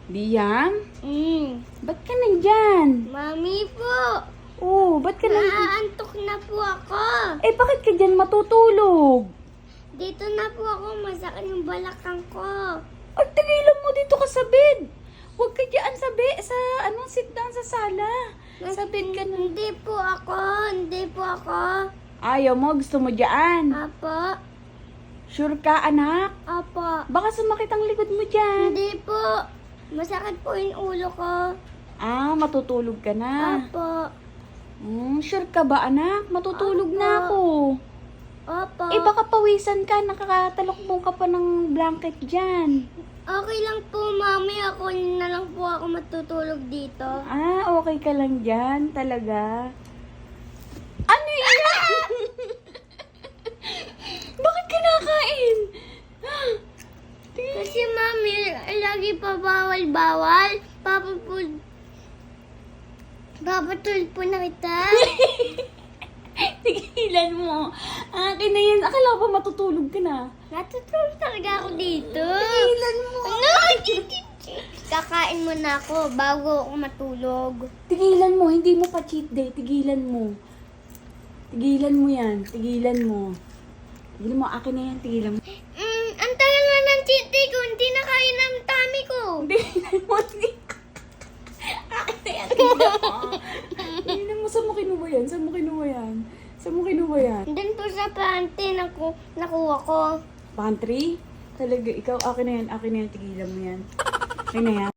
Liam? Mm. Ba't ka nandyan? Mami po, Oh, ba't ka nandyan? naaantok na po ako. Eh, bakit ka dyan matutulog? Dito na po ako, masakit yung balakang ko. Ay, tigilan mo dito ka sa bed. Huwag ka dyan sit down sa sala. Sa bed ka na. Hindi po ako. Ayaw mo, gusto mo dyan. Apo, Sure ka, anak? apo. Baka sumakit ang likod mo dyan. Hindi po. Masakit po yung ulo ko. Ah, matutulog ka na. Apo, Sure ka ba, anak? Matutulog Opo. na ako. opo. Eh, baka pawisan ka. Nakakatalokbong ka pa ng blanket dyan. Okay lang po, mami. Ako na lang po ako matutulog dito. Ah, okay ka lang dyan. Talaga. Ano yan? Bakit kinakain? Kasi mami, lagi pa bawal-bawal. Papatulog po na kita. Tigilan mo. Akin na yan. Akala ko ba matutulog ka na? Natutulog talaga ako dito. Tigilan mo. Kakain mo na ako bago ako matulog. Tigilan mo. Hindi mo pa cheat day. Tigilan mo. Tigilan mo yan. Tigilan mo. Tigilan mo. Akin na yan. Tigilan mo. Ang tagal na ng cheat day ko. Hindi na kaya ng tummy ko. Tigilan mo. Akin na yan. Tigilan mo. Tigilan mo. Saan mo kinuha yan? Saan mo kinuha yan? Saan mo kinuha yan? Doon po sa pante nakuha ko. Pantry? Talaga, ikaw, akin na yan. Akin na yan. Tigilan mo yan. Akin na yan.